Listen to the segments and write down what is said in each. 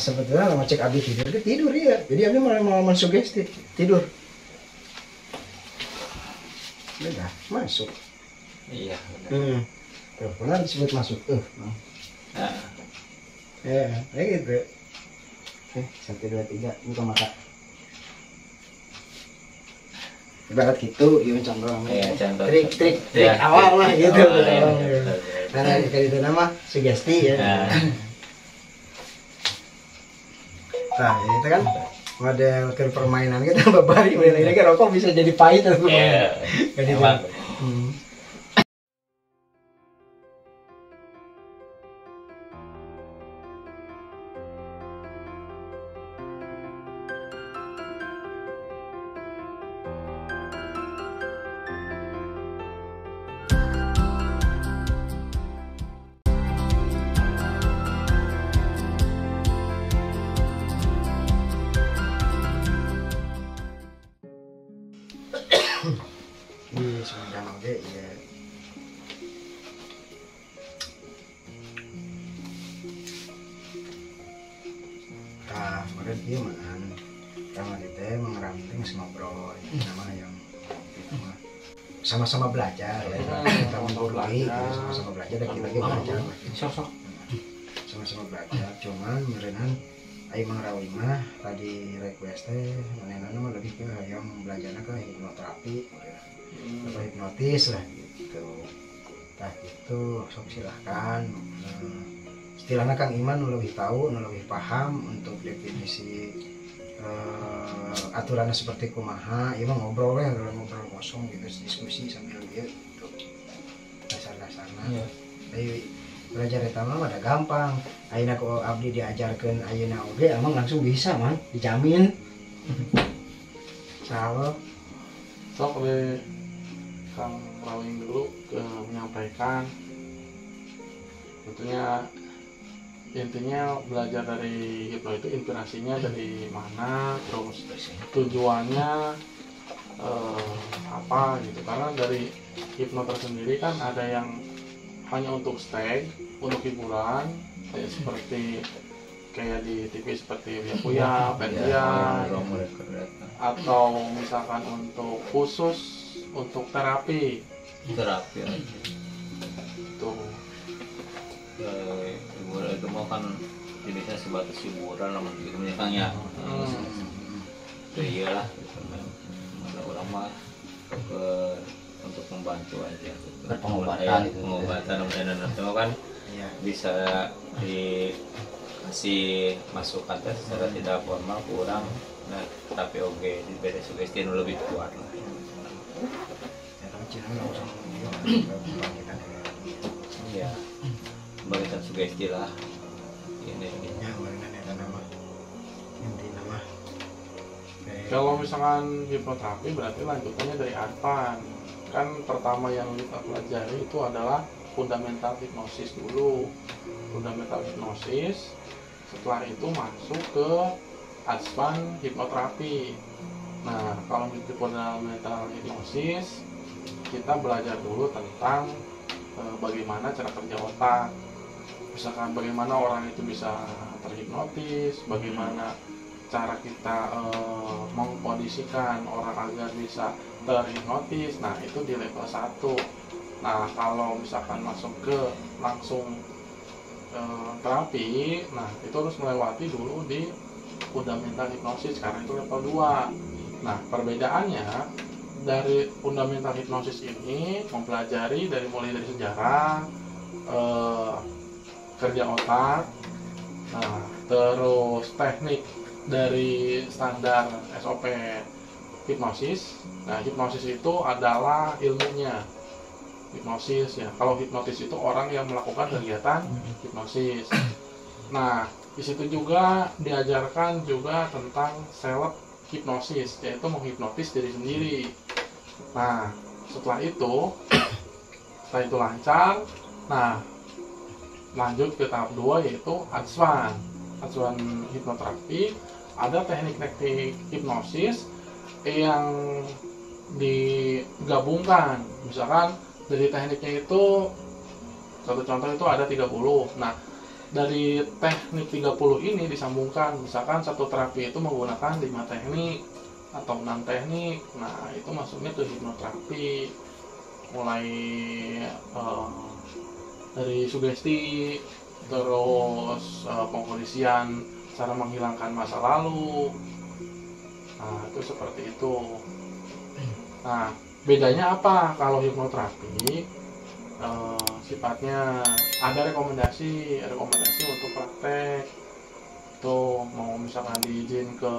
Sebetulnya lama cek Abi tidur, dia tidur ya. Jadi Abi malah sugesti tidur. Udah masuk. Iya. Tuh, benar disebut masuk tuh. Nah. Ya, kayak gitu. Oke, 1, 2, 3, buka mata. Ibarat gitu, iya contoh. Iya, contoh. Trik Ya, awal lah gitu. Iya. Karena kayak itu nama sugesti ya. Nah, itu kan model ke permainan kita babari ini kan rokok bisa jadi pahit atau Iya. Emang. Ini semacam oke ya. Nah, kemudian dia makan sama kita mengeramting ngobrol nama yang sama-sama belajar ya, kita menggurui sama-sama belajar dan kita lagi belajar sama-sama belajar. Cuman merenan ayo mengrawai mah tadi request mana mah lebih ke yang belajarnya ke hipnoterapi atau hipnotis lah gitu. Nah itu sok silahkan. Istilahnya Kang Iman lebih tahu, lebih paham untuk definisi aturannya seperti kumaha. Iya mah ngobrol ya, ngobrol kosong gitu, diskusi sambil dia gitu. Dasar-dasarnya. Tapi belajar eta mah ada gampang. Ayeuna ku abdi diajarkeun ayeuna oge emang langsung bisa man, dijamin. Salah. Sok oleh Kang Rawing dulu menyampaikan tentunya intinya belajar dari hipno itu inspirasinya dari mana, terus tujuannya apa gitu. Karena dari hipno tersendiri kan ada yang hanya untuk stay, untuk hiburan ya, seperti kayak di TV seperti Uya, Pendia atau misalkan untuk khusus untuk terapi tuh. Hiburan itu mau kan jenisnya sebatas hiburan lah gitu misalnya. Iyalah orang mah ke untuk membantu aja pengobatan itu kan bisa dikasih masukan secara tidak formal kurang, nah tapi oke di beda sugesti lebih kuat lah. Iya, bagian sugesti lah ini. Kalau misalkan hipnoterapi berarti lanjutannya dari Advan. Kan pertama yang kita pelajari itu adalah fundamental hipnosis dulu. Fundamental hipnosis, setelah itu masuk ke Advan hipnoterapi. Nah, kalau di fundamental hipnosis kita belajar dulu tentang bagaimana cara kerja otak. Misalkan bagaimana orang itu bisa terhipnotis, bagaimana cara kita mengkondisikan orang agar bisa terhipnotis. Nah itu di level 1. Nah kalau misalkan masuk ke langsung terapi, nah itu harus melewati dulu di fundamental hipnosis karena itu level 2. Nah perbedaannya dari fundamental hipnosis ini mempelajari mulai dari sejarah, kerja otak, nah terus teknik dari standar SOP hipnosis. Nah, hipnosis itu adalah ilmunya. Hipnosis ya. Kalau hipnotis itu orang yang melakukan kegiatan hipnosis. Nah, di situ juga diajarkan juga tentang self hipnosis, yaitu menghipnotis diri sendiri. Nah, setelah itu lancar, nah lanjut ke tahap 2 yaitu Advan hipnoterapi. Ada teknik-teknik hipnosis yang digabungkan. Misalkan dari tekniknya itu, satu contoh itu ada 30. Nah, dari teknik 30 ini disambungkan, misalkan satu terapi itu menggunakan 5 teknik atau 6 teknik. Nah, itu masuknya ke hipnoterapi. Mulai dari sugesti, terus pengkondisian, cara menghilangkan masa lalu. Nah, itu seperti itu. Nah, bedanya apa kalau hipnoterapi? Sifatnya ada rekomendasi untuk praktek. Itu mau misalkan diizin ke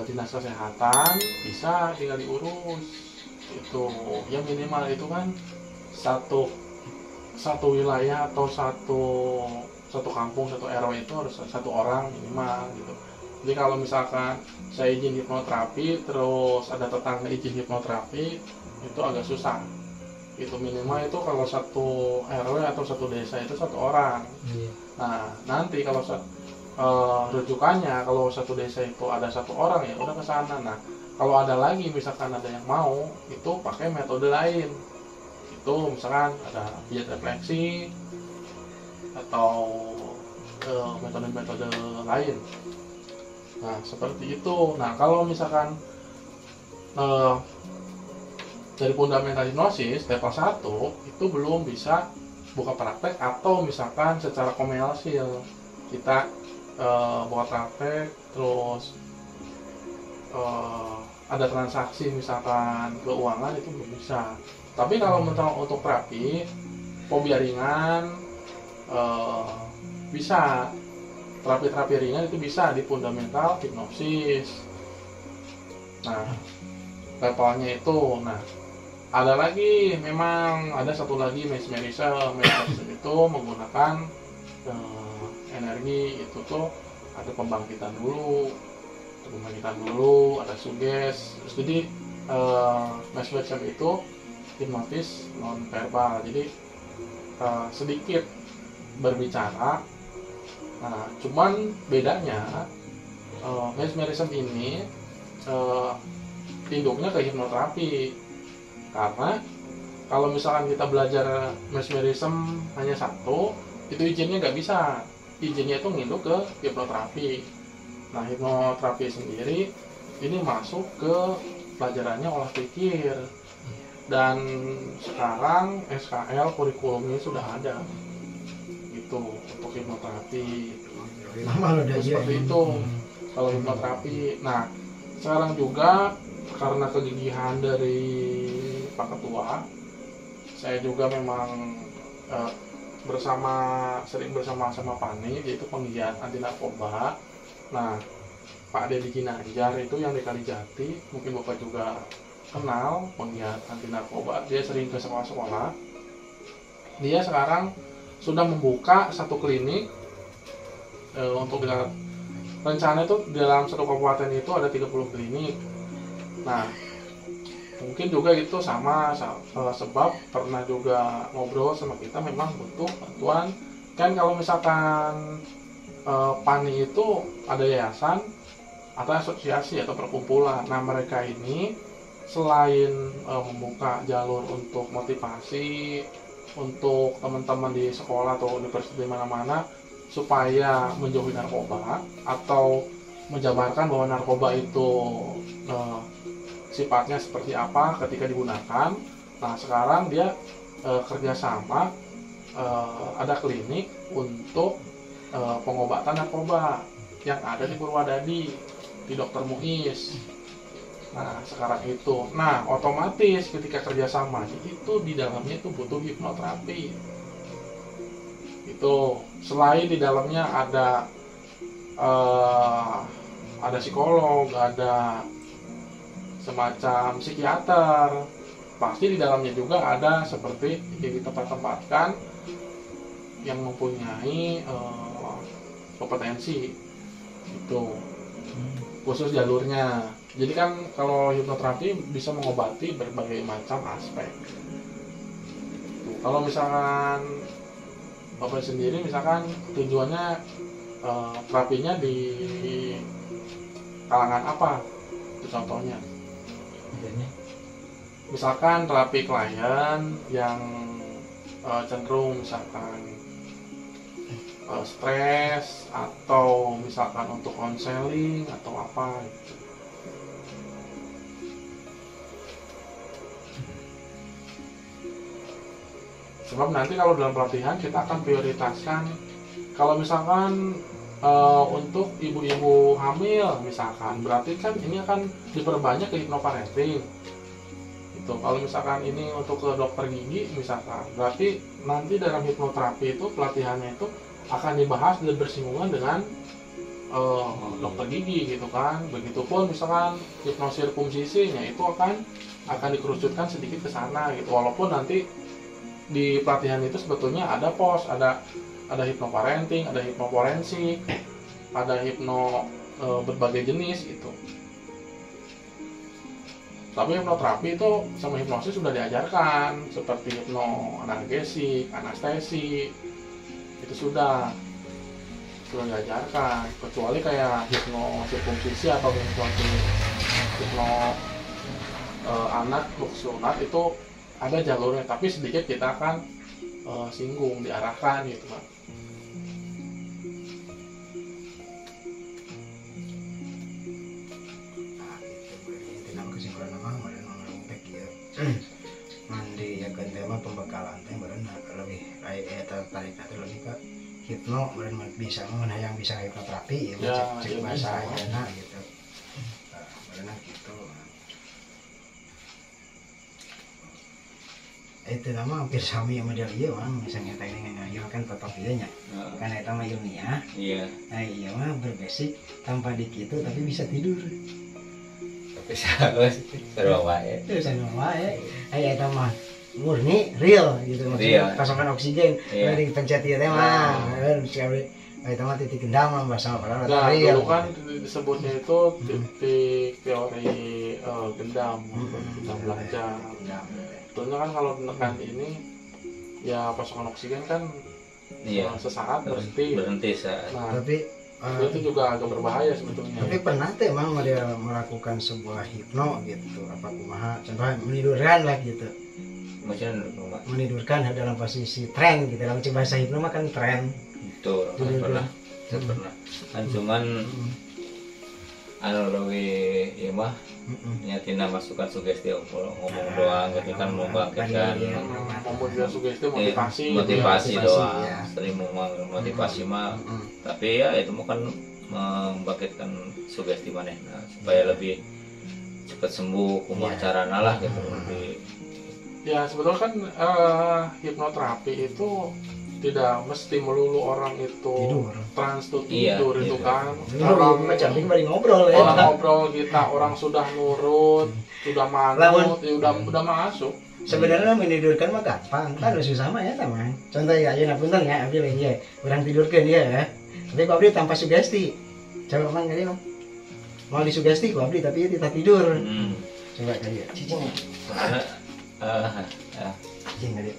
dinas kesehatan, bisa tinggal diurus. Itu yang minimal itu kan satu wilayah atau satu kampung, satu RW itu harus satu orang minimal gitu. Jadi kalau misalkan saya izin hipnoterapi terus ada tetangga izin hipnoterapi, itu agak susah. Itu minimal itu kalau satu RW atau satu desa itu satu orang. Nah, nanti kalau rujukannya kalau satu desa itu ada satu orang, ya udah ke sana. Nah, kalau ada lagi misalkan ada yang mau, itu pakai metode lain. Itu misalkan ada pijat refleksi atau metode-metode lain. Nah, seperti itu. Nah, kalau misalkan dari fundamental hipnosis level 1 itu belum bisa buka praktek, atau misalkan secara komersil kita buka praktek terus ada transaksi misalkan keuangan, itu belum bisa. Tapi kalau untuk terapi fobia ringan bisa, terapi ringan itu bisa di fundamental hipnosis. Nah, levelnya itu. Nah, ada lagi, memang ada satu lagi mesmerism. Mesmerism itu menggunakan energi. Itu tuh ada pembangkitan dulu, ada suges. Jadi mesmerism itu hipnotis non verbal. Jadi sedikit berbicara. Nah, cuman bedanya mesmerism ini induknya ke hipnoterapi. Karena kalau misalkan kita belajar mesmerism hanya satu, itu izinnya nggak bisa. Izinnya itu nginduk ke hipnoterapi. Nah, hipnoterapi sendiri ini masuk ke pelajarannya olah pikir. Dan sekarang SKL kurikulumnya sudah ada. Itu untuk hipnoterapi. Seperti itu kalau hipnoterapi. Nah, sekarang juga karena kegigihan dari Pak Ketua, saya juga memang sering bersama sama PANI, yaitu penggiat anti narkoba. Nah, Pak Deddy Ginanjar itu yang di Kalijati, mungkin Bapak juga kenal, penggiat anti narkoba. Dia sering ke sekolah-sekolah. Dia sekarang sudah membuka satu klinik untuk rencana itu dalam satu kabupaten itu ada 30 klinik. Nah, mungkin juga itu sama sebab pernah juga ngobrol sama kita, memang butuh bantuan. Kan kalau misalkan PANI itu ada yayasan atau asosiasi atau perkumpulan. Nah, mereka ini selain membuka jalur untuk motivasi untuk teman-teman di sekolah atau universitas di mana-mana supaya menjauhi narkoba atau menjabarkan bahwa narkoba itu sifatnya seperti apa ketika digunakan. Nah, sekarang dia kerjasama, ada klinik untuk pengobatan narkoba yang ada di Purwadadi, di Dr. Muiz. Nah, sekarang itu. Nah, otomatis ketika kerjasama itu di dalamnya itu butuh hipnoterapi. Itu selain di dalamnya ada psikolog, ada semacam psikiater, pasti di dalamnya juga ada seperti di tempat-tempatkan yang mempunyai kompetensi itu khusus jalurnya. Jadi kan kalau hipnoterapi bisa mengobati berbagai macam aspek. Kalau misalkan Bapak sendiri, misalkan tujuannya terapinya di kalangan apa? Itu contohnya. Misalkan terapi klien yang cenderung misalkan stres atau misalkan untuk konseling atau apa gitu. Sebab nanti kalau dalam pelatihan kita akan prioritaskan kalau misalkan untuk ibu-ibu hamil misalkan, berarti kan ini akan diperbanyak ke hipnoparenting. Itu kalau misalkan ini untuk ke dokter gigi misalkan, berarti nanti dalam hipnoterapi itu pelatihannya itu akan dibahas dan bersinggungan dengan dokter gigi gitu kan. Begitupun misalkan hipnosirkumsisinya itu akan dikerucutkan sedikit ke sana gitu. Walaupun nanti di pelatihan itu sebetulnya ada ada hipnoparenting, ada hipnoforensik, ada hipno berbagai jenis gitu. Tapi hipnoterapi itu sama hipnosis sudah diajarkan seperti hipnoanalgesik, anestesi itu sudah diajarkan. Kecuali kayak hipnosirkumsisi atau hipno anak sunat itu ada jalurnya, tapi sedikit kita akan singgung, diarahkan gitu kan. Mandi ya kan tema pembekalan teh beren lebih tertarik lebih ke hipno beren bisa yang bisa hipnoterapi ya, cek bahasa aja gitu. Beren gitu. Itu nama hampir sami sama dia mah misalnya teknik ngayu kan tetap ieu nya. Karena eta mah ilmiah. Iya. Nah, iya mah berbasic tanpa dikitu tapi bisa tidur. Seru wae. Itu seru wae. Aya eta mah murni real gitu maksudnya pasokan oksigen. Dari pencet ieu teh mah sekali eta mah titik gendam mah bahasa padahal real. Dulu kan disebutnya itu titik teori gendam, kita belajar. Tentunya kan kalau menekan ini ya pasokan oksigen kan sesaat berhenti saat. Nah, tapi itu juga agak berbahaya sebetulnya. Tapi pernah teh emang dia melakukan sebuah hipno gitu, apa kumaha, contohnya menidurkan lah gitu. Maksudnya menidurkan dalam posisi tren gitu, dalam bahasa hipno mah kan tren. Betul, pernah. Kan cuman analogi ya mah nyatina masukan sugesti ngomong doang gitu kan membangkitkan memberikan sugesti motivasi doang sering motivasi mah tapi ya itu kan membangkitkan sugesti manehna supaya lebih cepat sembuh kumaha carana lah gitu lebih ya sebetulnya kan hipnoterapi itu tidak mesti melulu orang itu trans tidur itu kan. Orang cantik bari ngobrol ya. Orang ngobrol kita, orang sudah nurut, sudah manut, ya udah masuk. Sebenarnya menidurkan mah gampang, kan susah mah ya teman. Contoh ya ayeuna punten ya, abdi lagi ya. Urang tidurkeun dia ya. Tapi ku abdi tanpa sugesti. Coba mang kali no. Mau disugesti ku abdi tapi dia tidak tidur. Coba kali ya. Cicing. Cicing kali.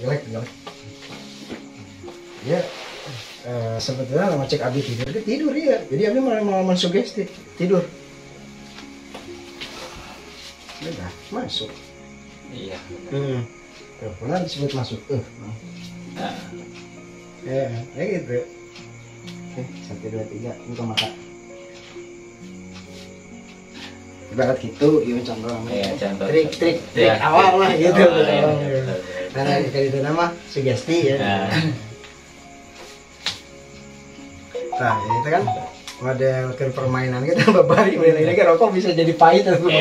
Jelek. Ya, sebetulnya lama cek abdi tidur, dia tidur ya. Jadi abdi malah mensugesti tidur. Udah masuk. Iya. Teleponan disebut masuk. Ya gitu. 1, 2, 3, buka mata. Ibarat gitu, iya contoh. Trik awal lah gitu. Karena itu nama sugesti ya. Nah itu kan model ke permainan kita babari ini kan rokok bisa jadi pahit tuh.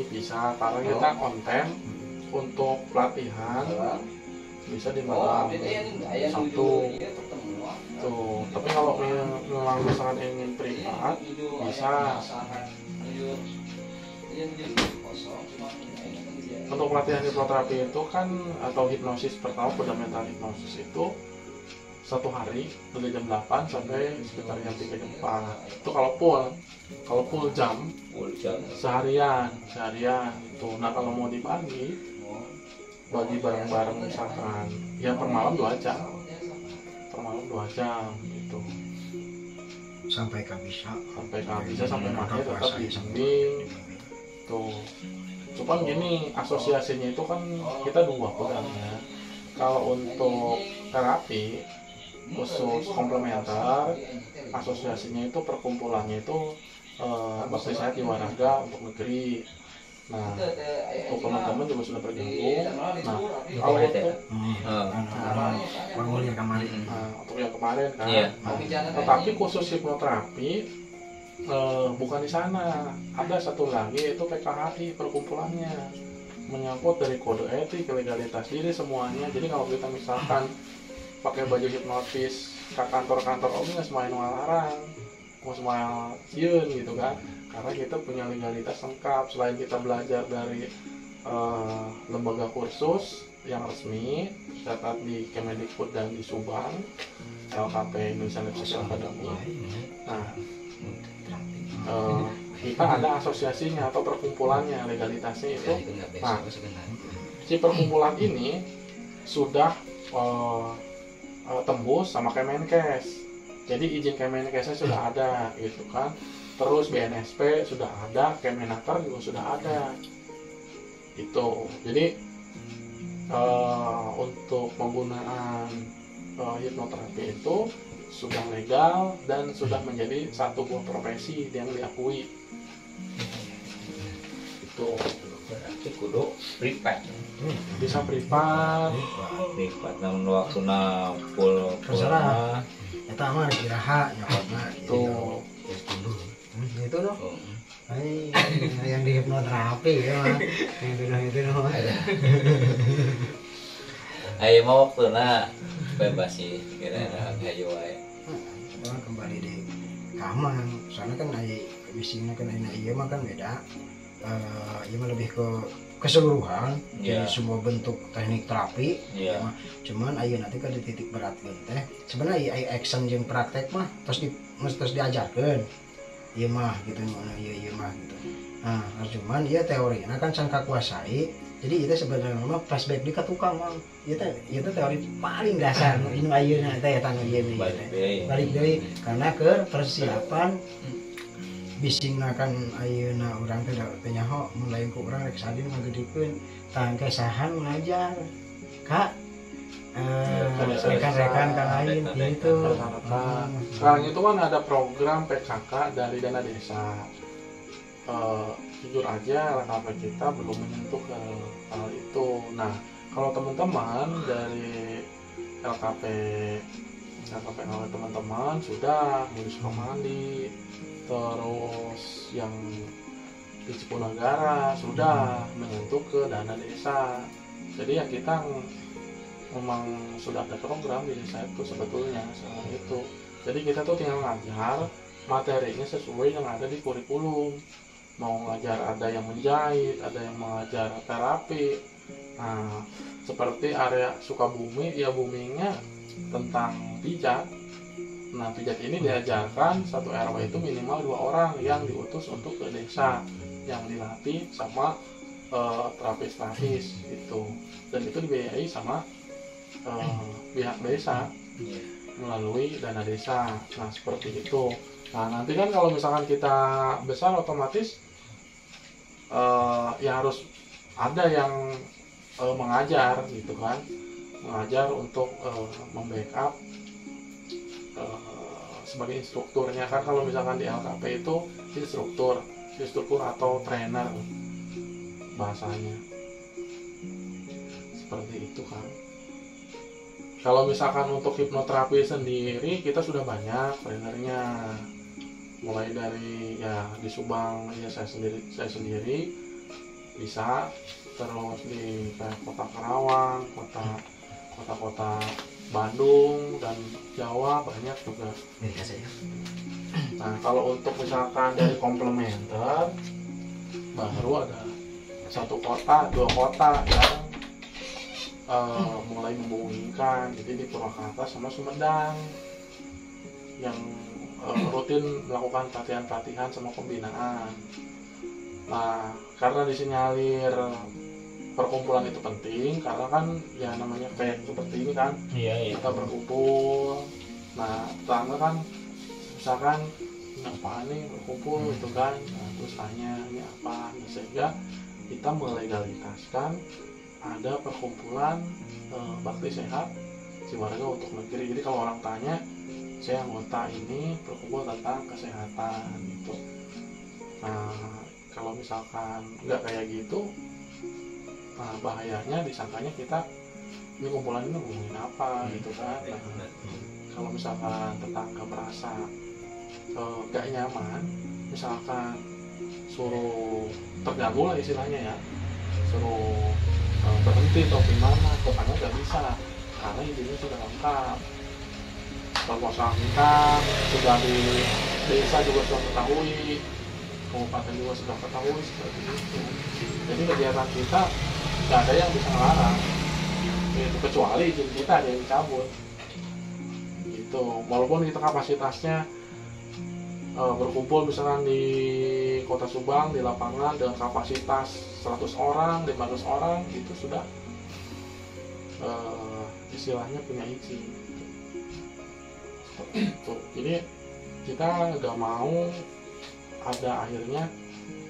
Bisa karena kita konten untuk pelatihan bisa di malam Sabtu tuh. Tapi kalau memang misalkan ingin privat bisa. Untuk pelatihan hipnoterapi itu kan atau hipnosis pertama fundamental hipnosis itu 1 hari dari jam 8 sampai sekitar jam 3 jam 4 itu kalau full jam seharian itu. Nah kalau mau dibagi bagi bareng-bareng misalkan ya per malam 2 jam gitu sampai kabisa sampai matanya tetap dibimbing tuh. Cuman gini, asosiasinya itu kan kita dua pedangnya. Kalau untuk terapi khusus komplementer, asosiasinya itu perkumpulannya itu bakti sehat jiwaraga untuk negeri. Nah, untuk teman-teman juga sudah bergabung. Nah, kalau untuk untuk yang kemarin kan, tetapi khusus hipnoterapi bukan di sana. Ada satu lagi yaitu PKHI, perkumpulannya, menyangkut dari kode etik, legalitas diri semuanya. Jadi kalau kita misalkan pakai baju hipnotis ke kantor-kantor, nggak semuanya larang, mau semuanya sieun gitu kan, karena kita punya legalitas lengkap. Selain kita belajar dari lembaga kursus yang resmi tercatat di Kemendikbud dan di Subang, LKP Indonesia Lab Social Academy. Nah, kita ada asosiasinya atau perkumpulannya, legalitasnya itu. Nah, si perkumpulan ini sudah tembus sama Kemenkes. Jadi izin Kemenkesnya sudah ada gitu kan. Terus BNSP sudah ada, Kemenaker juga sudah ada. Itu. Jadi untuk penggunaan hipnoterapi itu sudah legal dan sudah menjadi satu buah profesi yang diakui. Itu berarti kudu privat. Bisa privat. Privat namun waktuna full terserah. Eta mah kiraha nyokotna Tuh. Itu loh. Yang di hipnoterapi ya mah. Yang itu loh. Ayo mau waktuna bebas sih kira-kira hayu wae. Kembali di kamar. Soalnya kan bisingnya kan iya mah kan beda. Iya mah lebih ke keseluruhan jadi semua bentuk teknik terapi. Cuman ayo nanti kan di titik berat teh sebenarnya aya action jeung praktek mah terus diajarkan iya mah gitu iya mah gitu. Nah cuman iya teorinya kan sangka kuasai. Jadi itu sebenarnya mah flashback di ka tukang mah. Itu teori paling dasar nu ayeuna teh eta nu ieu balik deui karena ke persiapan bisingna kan ayeuna urang teh nyaho mulai ku urang rek sadin ngagedikeun tangke sahan ngajar Kak rekan-rekan kan lain gitu. Sekarang itu kan ada program PKK dari dana desa. Jujur aja LKP kita belum menyentuh ke hal itu. Nah, kalau teman-teman dari LKP teman-teman sudah mulai Sukamandi, terus yang di Cipunagara sudah menyentuh ke dana desa. Jadi ya kita memang sudah ada program di desa itu sebetulnya sekarang itu. Jadi kita tuh tinggal ngajar materinya sesuai yang ada di kurikulum. Mau ngajar ada yang menjahit, ada yang mengajar terapi. Nah, seperti area Sukabumi, ya boomingnya tentang pijat. Nah, pijat ini diajarkan satu RW itu minimal 2 orang yang diutus untuk ke desa yang dilatih sama terapis itu. Dan itu dibiayai sama pihak desa melalui dana desa. Nah, seperti itu. Nah, nanti kan kalau misalkan kita besar otomatis ya harus ada yang mengajar gitu kan, mengajar untuk membackup sebagai instrukturnya kan. Kalau misalkan di LKP itu instruktur atau trainer bahasanya seperti itu kan. Kalau misalkan untuk hipnoterapi sendiri kita sudah banyak trainernya, mulai dari ya di Subang ya saya sendiri bisa, terus di kayak kota Karawang, kota-kota Bandung dan Jawa banyak juga. Nah, kalau untuk misalkan dari komplementer baru ada 1 kota, 2 kota yang mulai memungkinkan. Jadi di Purwakarta sama Sumedang yang rutin melakukan pelatihan sama pembinaan. Nah, karena disinyalir perkumpulan itu penting, karena kan ya namanya kayak seperti ini kan, kita berkumpul. Nah, tetangga kan misalkan apa nih berkumpul gitu kan, nah, terus tanya ini apa, nah, sehingga kita melegalitaskan ada perkumpulan bakti sehat Ciwarga untuk negeri. Jadi kalau orang tanya, saya anggota ini berkumpul tentang kesehatan gitu. Nah, kalau misalkan nggak kayak gitu, nah bahayanya disangkanya kita ini kumpulan ini ngomongin apa gitu kan. Nah, kalau misalkan tetangga merasa nggak nyaman, misalkan suruh terganggu lah istilahnya ya, suruh berhenti atau gimana, tetangga nggak bisa karena izinnya sudah lengkap. Permasalahan kita sudah di desa juga sudah ketahui, kabupaten juga sudah ketahui seperti itu. Jadi kegiatan kita nggak ada yang bisa melarang, gitu, kecuali izin kita ada yang dicabut. Gitu. Walaupun kita kapasitasnya berkumpul misalkan di Kota Subang di lapangan dengan kapasitas 100 orang, 500 orang, itu sudah istilahnya punya izin. Itu. Jadi kita nggak mau ada akhirnya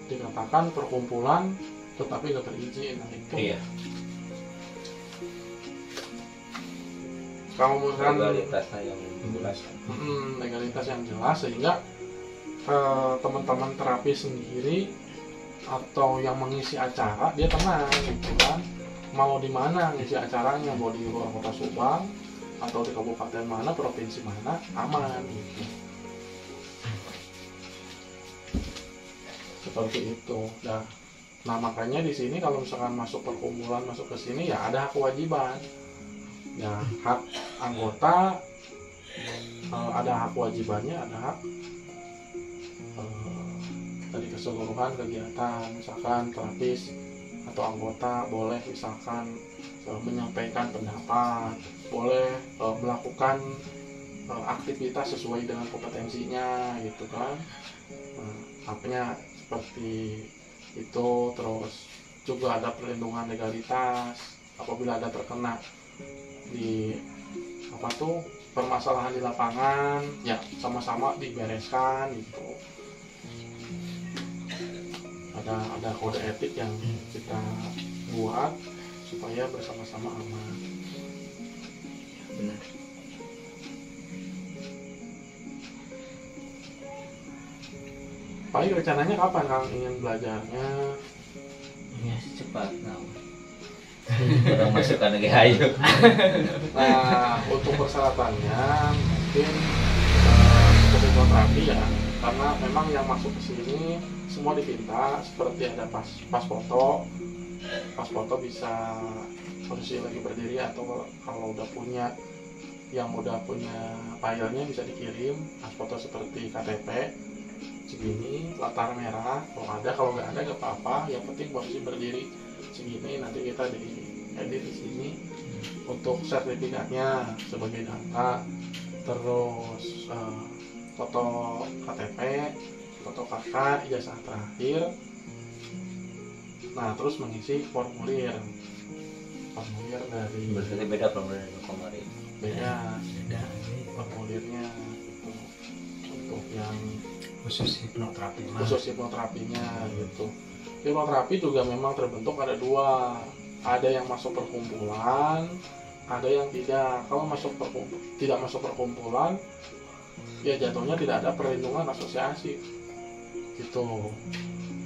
dikatakan perkumpulan tetapi nggak berizin. Nah, itu Iya. kalau misalkan Legalitasnya yang jelas. legalitas yang jelas sehingga teman-teman terapi sendiri atau yang mengisi acara dia tenang gitu kan, mau di mana ngisi acaranya, mau di luar Kota Subang atau di kabupaten mana, provinsi mana, aman gitu. Seperti itu. Nah makanya di sini kalau misalkan masuk perkumpulan, masuk ke sini ya ada hak kewajiban. Ya hak anggota ada hak kewajibannya, ada hak dari keseluruhan kegiatan. Misalkan terapis atau anggota boleh misalkan menyampaikan pendapat, boleh melakukan aktivitas sesuai dengan kompetensinya gitu kan. Haknya seperti itu. Terus juga ada perlindungan legalitas apabila ada terkena di permasalahan di lapangan, ya sama-sama dibereskan gitu. Ada kode etik yang kita buat supaya bersama-sama aman. Benar. Paling rencananya kapan Kang ingin belajarnya? Ya cepat nah. Orang masukkan lagi hayu. Nah, untuk persyaratannya mungkin psikoterapi ya, karena memang yang masuk ke sini semua diminta seperti ada pas foto bisa posisi lagi berdiri, atau kalau udah punya filenya bisa dikirim pas foto seperti KTP segini, latar merah kalau nggak ada nggak apa-apa, yang penting posisi berdiri segini, nanti kita diedit di sini untuk sertifikatnya sebagai data. Terus foto KTP, foto KK, ijazah terakhir. Nah terus mengisi formulir dari Berarti beda formulir yang kemarin. beda formulirnya gitu, untuk yang khusus hipnoterapinya gitu. Hipnoterapi juga memang terbentuk ada dua, ada yang masuk perkumpulan, ada yang tidak. Kalau tidak masuk perkumpulan, ya jatuhnya tidak ada perlindungan asosiasi gitu.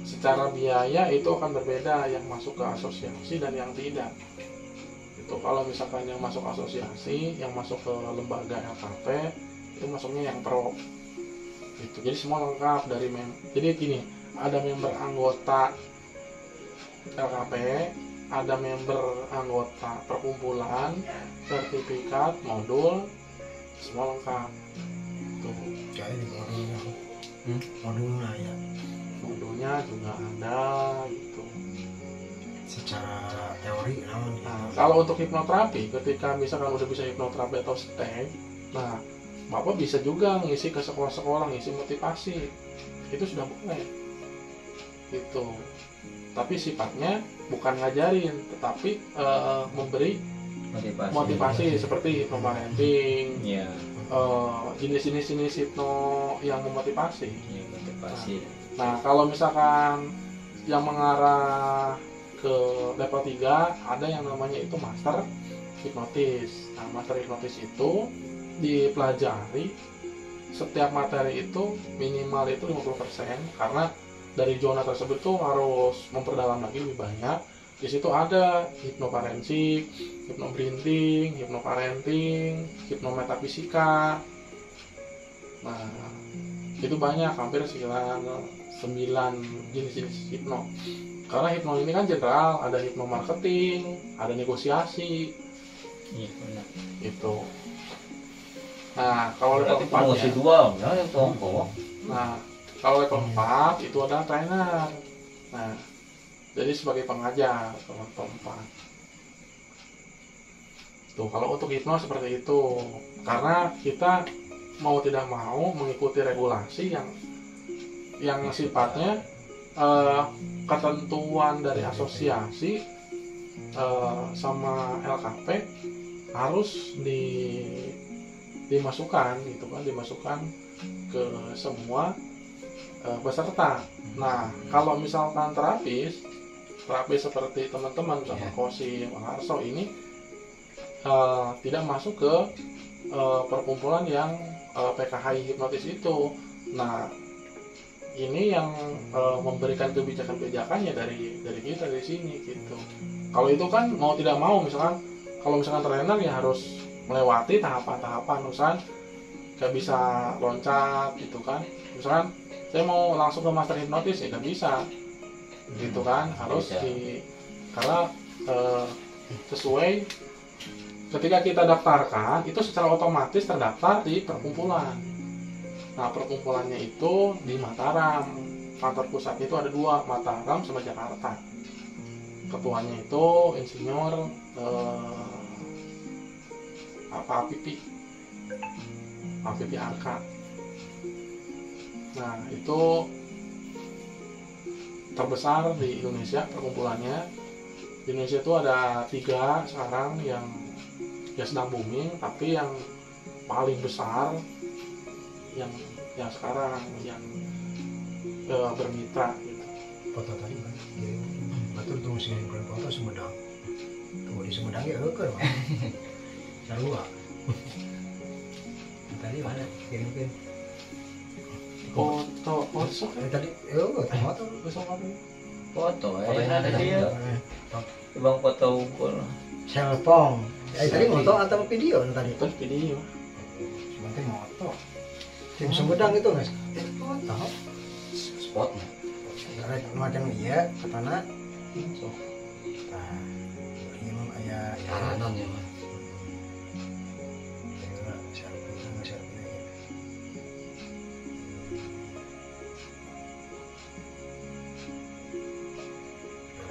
Secara biaya itu akan berbeda yang masuk ke asosiasi dan yang tidak. Itu kalau misalkan yang masuk asosiasi, yang masuk ke lembaga LKP, itu masuknya yang pro gitu. Jadi semua lengkap dari jadi gini, ada member anggota LKP, ada member anggota perkumpulan, sertifikat, modul, semua lengkap. Tuh. Jadi di modulnya ya. Modulnya juga ada gitu. Secara teori namun Nah, kalau untuk hipnoterapi, ketika misalkan udah bisa hipnoterapi atau STEM, nah Bapak bisa juga ngisi ke sekolah-sekolah, ngisi motivasi, itu sudah boleh gitu. Tapi sifatnya bukan ngajarin, tetapi memberi motivasi seperti hipnoparenting, Iya. jenis-jenis hipno yang memotivasi. Iya, motivasi. Nah kalau misalkan yang mengarah ke level 3 ada yang namanya itu master hipnotis. Nah, master hipnotis itu dipelajari setiap materi itu minimal itu 50%, karena dari zona tersebut tuh harus memperdalam lagi lebih banyak. Di situ ada hipnoforensik, hipnobrinting, hipnoparenting, hipnometafisika. Nah, itu banyak, hampir sekitar 9 jenis-jenis hipno. Karena hipno ini kan general, ada hipno marketing, ada negosiasi. Iya benar. Itu. Nah, kalau level Berarti 4 promosi ya. dua, ya tongko. Nah, kalau level 4 itu ada trainer. Nah, jadi sebagai pengajar kalau level 4. Tuh, kalau untuk hipno seperti itu. Karena kita mau tidak mau mengikuti regulasi yang sifatnya ketentuan dari asosiasi sama LKP harus dimasukkan gitu kan, dimasukkan ke semua peserta. Nah, kalau misalkan terapis seperti teman-teman misalnya Kosim, Harso ini tidak masuk ke perkumpulan yang PKHI hipnotis itu. Nah, ini yang memberikan kebijakan-kebijakannya dari kita dari sini gitu. Kalau itu kan mau tidak mau, misalkan kalau misalkan trainer ya harus melewati tahapan-tahapan, misalkan gak bisa loncat gitu kan. Misalkan saya mau langsung ke master hipnotis ya gak bisa gitu kan, harus karena sesuai ketika kita daftarkan itu secara otomatis terdaftar di perkumpulan. Nah, perkumpulannya itu di Mataram. Kantor pusatnya itu ada 2, Mataram sama Jakarta. Ketuanya itu insinyur Apipi Arka. Nah, itu terbesar di Indonesia perkumpulannya. Di Indonesia itu ada 3 sekarang yang ya sedang booming, tapi yang paling besar yang sekarang yang bermitra gitu. Foto tadi kan betul tuh sih bukan foto Sumedang tuh di Sumedang ya eukeun mah sarua tadi mana kirimkeun Foto tadi foto besok apa? Foto Fotonya ada dia. Bang foto ukur. cellphone tadi moto atau video tadi Itu video. sebentar moto tim Sumedang itu nggak foto spotnya. karena macam iya katana so nah ini mah aya Karanan ya mah.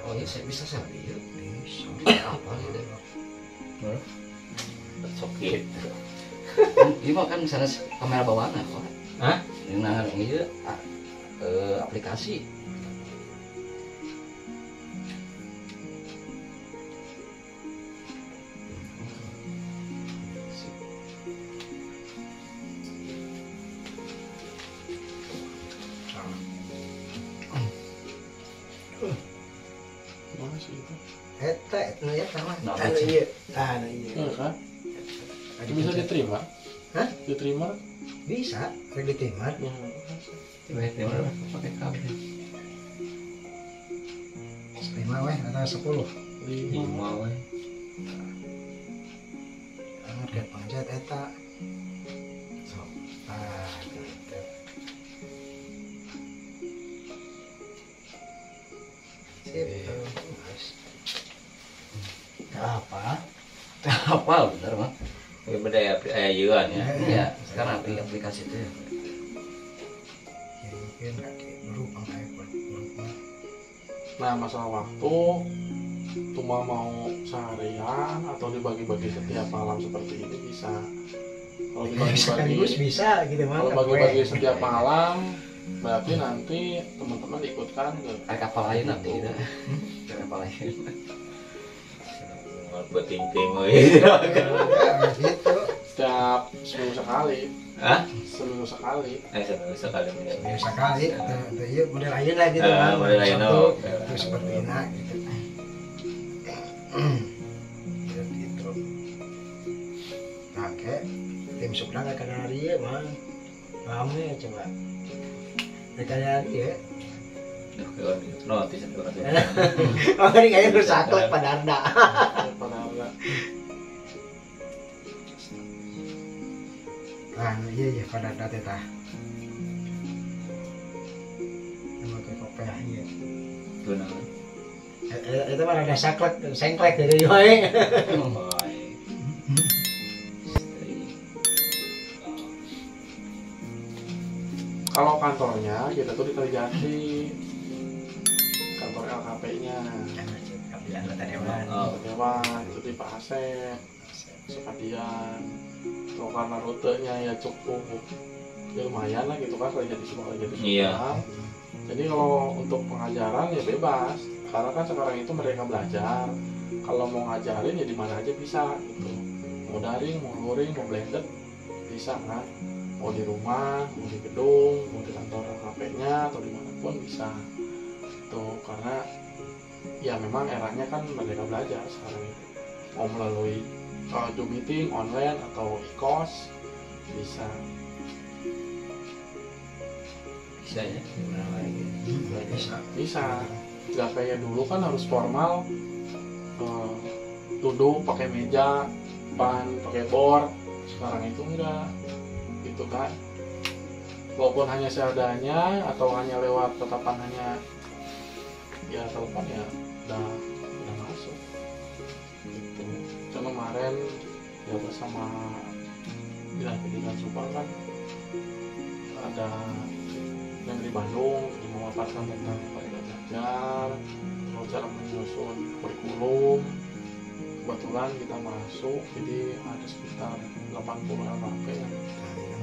Oh iya, saya bisa selfie ya. Apa gitu? Sakit. Ini mah kan misalnya kamera bawaan apa? Hah? Ini nah ini aplikasi. Mana sih itu? Eta ya sama Nah, anu itu. iya anu iya Iya kan? Bisa diterima? Hah? Diterima? bisa rek diterima Ya. Tiba-tiba pakai kabel. terima weh atau 10 5. we. sangat kayak panjat eta so gitu sip guys apa Apa bener mah? Ini beda ya yuan ya. Iya, sekarang aplikasi itu ya. kirimkan kaki berupa iPhone berupa Nah, masalah waktu cuma mau seharian atau dibagi-bagi setiap malam seperti ini bisa. Kalau sekaligus dibagi-bagi bisa gitu mah kalau bagi-bagi setiap malam berarti nanti teman-teman ikutkan ke Kayak kapal lain nanti gitu. Kayak kapal lain. Buat ting-ting we. gitu setiap seminggu sekali. Hah? Seminggu sekali. Seminggu sekali menjadi. biasa kali iya model lain lah gitu Ah, kan model lain, satu oke. terus seperti ini gitu gitu. Nah, kayak tim sebelah kayak hari ya, Bang. Rame coba. Kayak hari ya. Duh, kawan notis itu orang. Oh, ini kayaknya rusak klep pada Arda. Padahal nggak. Ah, iya pada Arda teh tah. Emang kayak kopiah ya. Benar. Itu mah ada saklek, sengklek dari yoe. Kalau kantornya kita tuh di Kalijati, kantor LKP-nya, Dewan itu di Pak Asep, sekalian. Kalau karena rutenya ya cukup, ya lumayan lah gitu kan Kalijati semua Kalijati semua. Iya. Jadi kalau untuk pengajaran ya bebas, karena kan sekarang itu mereka belajar. Kalau mau ngajarin ya di mana aja bisa gitu. Mau daring, mau luring, mau blended bisa kan. Mau di rumah, mau di gedung, mau di kantor LKP-nya atau dimanapun bisa. Tuh karena ya memang eranya kan mereka belajar sekarang itu. Mau melalui Zoom meeting online atau e-course bisa. Bisa ya, gimana lagi? Bisa. Gak kayak dulu kan harus formal, duduk pakai meja, ban pakai board. Sekarang itu enggak, gitu kan. Walaupun hanya seadanya atau hanya lewat tetapan hanya ya telepon ya udah masuk. Gitu. Cuma kemarin ya bersama Dinas Pendidikan Subang kan ada yang di Bandung memaparkan tentang mereka belajar, cara menyusun kurikulum. Kebetulan kita masuk, jadi ada sekitar 80 LKP yang